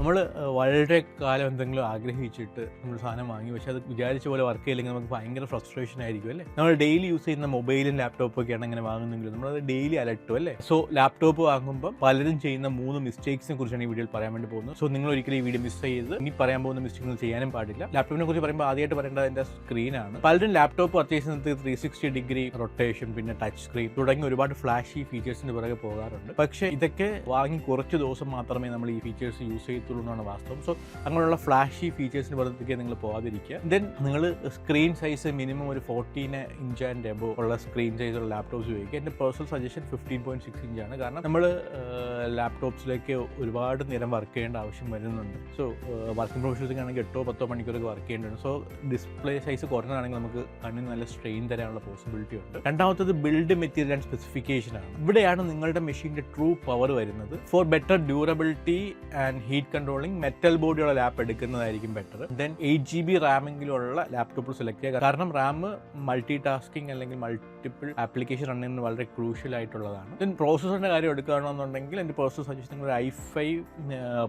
നമ്മൾ വളരെ കാലം എന്തെങ്കിലും ആഗ്രഹിച്ചിട്ട് നമ്മൾ സാധനം വാങ്ങി, പക്ഷേ അത് വിചാരിച്ച പോലെ വർക്ക് ചെയ്യില്ലെങ്കിൽ നമുക്ക് ഭയങ്കര ഫ്രസ്ട്രേഷൻ ആയിരിക്കും അല്ലേ. നമ്മൾ ഡെയിലി യൂസ് ചെയ്യുന്ന മൊബൈലും ലാപ്ടോപ്പും ഒക്കെയാണ് അങ്ങനെ വാങ്ങുന്നെങ്കിൽ നമ്മളത് ഡെയിലി അലട്ടും അല്ലേ. സോ ലാപ്ടോപ്പ് വാങ്ങുമ്പോൾ പലരും ചെയ്യുന്ന 3 മിസ്റ്റേക്സിനെ കുറിച്ചാണ് ഈ വീഡിയോയിൽ പറയാൻ വേണ്ടി പോകുന്നത്. സോ നിങ്ങൾ ഒരിക്കലും ഈ വീഡിയോ മിസ് ചെയ്ത് ഇനി പറയാൻ പോകുന്ന മിസ്റ്റേക്കുകൾ ചെയ്യാനും പാടില്ല. ലാപ്ടോപ്പിനെ കുറിച്ച് പറയുമ്പോൾ ആദ്യമായിട്ട് പറയേണ്ടത് അതിൻ്റെ സ്ക്രീനാണ്. പലരും ലാപ്ടോപ്പ് പർച്ചേസ് ചെയ്യുന്നത് 360 ഡിഗ്രി റൊട്ടേഷൻ, പിന്നെ ടച്ച് സ്ക്രീൻ തുടങ്ങി ഒരുപാട് ഫ്ലാഷി ഫീച്ചേഴ്സിന് പുറകെ പോകാറുണ്ട്. പക്ഷേ ഇതൊക്കെ വാങ്ങി കുറച്ച് ദിവസം മാത്രമേ നമ്മൾ ഈ ഫീച്ചേഴ്സ് യൂസ് ചെയ്യത്തുള്ളൂ എന്നാണ് വാസ്തവം. സോ അങ്ങനെയുള്ള ഫ്ലാഷി ഫീച്ചേഴ്സിന് പുറത്തേക്ക് നിങ്ങൾ പോകാതിരിക്കുക. ദെൻ നിങ്ങൾ സ്ക്രീൻ സൈസ് മിനിമം ഒരു 14 ഇഞ്ച് ആൻഡ് എബോ ഉള്ള സ്ക്രീൻ സൈസുള്ള ലാപ്ടോപ്സ് ഉപയോഗിക്കുക. എൻ്റെ പേഴ്സണൽ സജഷൻ 15.6 ഇഞ്ചാണ്. കാരണം നമ്മൾ ലാപ്ടോപ്സിലേക്ക് ഒരുപാട് നേരം വർക്ക് ചെയ്യേണ്ട ആവശ്യം വരുന്നുണ്ട്. സോ വർക്കിംഗ് പ്രൊഫഷൻസിലേക്ക് ആണെങ്കിൽ 8-10 മണിക്കൂറൊക്കെ വർക്ക് ചെയ്യേണ്ടതുണ്ട്. സോ ഡിസ്പ്ലേ സൈസ് കുറഞ്ഞതാണെങ്കിൽ നമുക്ക് കണ്ണിന് നല്ല സ്ട്രെയിൻ തരാനുള്ള പോസിബിലിറ്റി ഉണ്ട്. രണ്ടാമത്തത് ബിൽഡ് മെറ്റീരിയൽ ആൻഡ് സ്പെസിഫിക്കേഷൻ ആണ്. ഇവിടെയാണ് നിങ്ങളുടെ മെഷീൻ്റെ ട്രൂ പവർ വരുന്നത്. For better durability and heat controlling metal ബോഡിയുള്ള ലാപ്പ് എടുക്കുന്നതായിരിക്കും ബെറ്റർ. ദെൻ 8GB റാമെങ്കിലുള്ള ലാപ്ടോപ്പ് സെലക്ട് ചെയ്യുക. കാരണം റാം മൾട്ടി ടാസ്കിങ് അല്ലെങ്കിൽ മൾട്ടിപ്പിൾ ആപ്ലിക്കേഷൻ റൺ ചെയ്യുന്നത് വളരെ ക്രൂഷ്യൽ ആയിട്ടുള്ളതാണ്. ദെൻ പ്രോസസ്സറിൻ്റെ കാര്യം എടുക്കുകയാണെന്നുണ്ടെങ്കിൽ എൻ്റെ പേഴ്സണൽ സജഷൻ ഒരു i5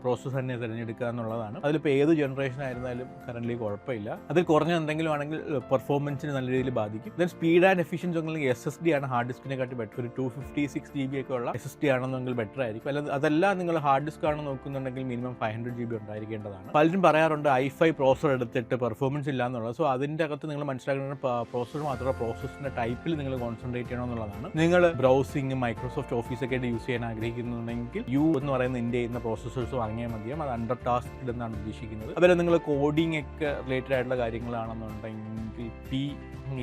പ്രോസസ്സർ തന്നെ തിരഞ്ഞെടുക്കുക എന്നുള്ളതാണ്. അതിലിപ്പോൾ ഏത് ജനറേഷൻ ആയിരുന്നാലും കറൻ്റ് കുഴപ്പമില്ല. അതിൽ കുറഞ്ഞ എന്തെങ്കിലും ആണെങ്കിൽ പെർഫോമൻസിന് നല്ല രീതിയിൽ ബാധിക്കും. ദെൻ സ്പീഡ് ആൻഡ് എഫിഷ്യൻസി ഉണ്ടെങ്കിൽ SSD ആണ് ഹാർഡ് ഡിസ്കിനെക്കാട്ടി ബെറ്റർ. ഒരു 256GB ഒക്കെ ഉള്ള SSD ആണെന്നെങ്കിൽ ബെറ്റർ ആയിരിക്കും. അല്ലാതെ അതെല്ലാം നിങ്ങൾ ഹാർഡ് ഡിസ്ക് ആണെന്ന് നോക്കുന്നുണ്ടെങ്കിൽ മിനിമം 500GB ഉണ്ടായിരിക്കേണ്ടതാണ്. പലരും പറയാറുണ്ട് i5 പ്രോസസ്സർ എടുത്തിട്ട് പെർഫോമൻസ് ഇല്ല എന്നുള്ളത്. സോ അതിൻ്റെ അകത്ത് നിങ്ങൾ മനസ്സിലാക്കുന്നത് പ്രോസസ്സർ മാത്രമല്ല പ്രോസസ്സിൻ്റെ ടൈപ്പിൽ നിങ്ങൾ കോൺസെൻട്രേറ്റ് ചെയ്യണം എന്നുള്ളതാണ്. നിങ്ങൾ ബ്രൗസിംഗ് മൈക്രോസോഫ്റ്റ് ഓഫീസൊക്കെ ആയിട്ട് യൂസ് ചെയ്യാൻ ആഗ്രഹിക്കുന്നുണ്ടെങ്കിൽ യു എന്ന് പറയുന്ന ഇന്ത്യ ചെയ്യുന്ന പ്രോസസ്സേഴ്സ് വാങ്ങിയാൽ മതിയാം. അത് അണ്ടർ ടാസ്ക് എന്നാണ് ഉദ്ദേശിക്കുന്നത്. അതുപോലെ നിങ്ങൾ കോഡിംഗ് ഒക്കെ റിലേറ്റഡ് ആയിട്ടുള്ള കാര്യങ്ങളാണെന്നുണ്ടെങ്കിൽ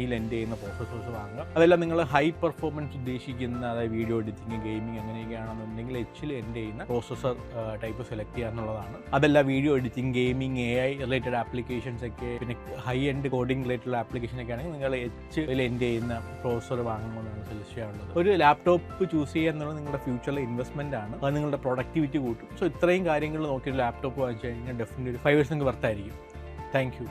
യിൽ എൻഡ് ചെയ്യുന്ന പ്രോസസ്സേഴ്സ് വാങ്ങുക. അതെല്ലാം നിങ്ങൾ ഹൈ പെർഫോമൻസ് ഉദ്ദേശിക്കുന്ന, അതായത് വീഡിയോ എഡിറ്റിംഗ്, ഗെയിമിംഗ് അങ്ങനെയൊക്കെയാണെന്നുണ്ടെങ്കിൽ എച്ചിൽ എൻഡ് ചെയ്യുന്ന പ്രോസസ്സർ ടൈപ്പ് സെലക്ട് ചെയ്യുക എന്നുള്ളതാണ്. അതല്ല video editing, gaming, AI related applications ഒക്കെ, പിന്നെ high end coding related application ഒക്കെ ആണെങ്കിൽ നിങ്ങൾ എച്ചിൽ എൻഡ് ചെയ്യുന്ന പ്രോസസ്സർ വാങ്ങുമെന്നാണ് സജസ്റ്റ് ചെയ്യാനുള്ളത്. ഒരു ലാപ്ടോപ്പ് ചൂസ് ചെയ്യുക എന്നുള്ളത് നിങ്ങളുടെ ഫ്യൂച്ചറിലെ ഇൻവെസ്റ്റ്മെന്റ് ആണ്. അത് നിങ്ങളുടെ പ്രൊഡക്ടിവിറ്റി കൂട്ടും. സോ ഇത്രയും കാര്യങ്ങൾ നോക്കിയിട്ട് ലാപ്ടോപ്പ് വാങ്ങിച്ചു കഴിഞ്ഞാൽ ഡെഫിനറ്റ്ലി ഒരു 5 years നിങ്ങൾക്ക് വർത്തായിരിക്കും. Thank you.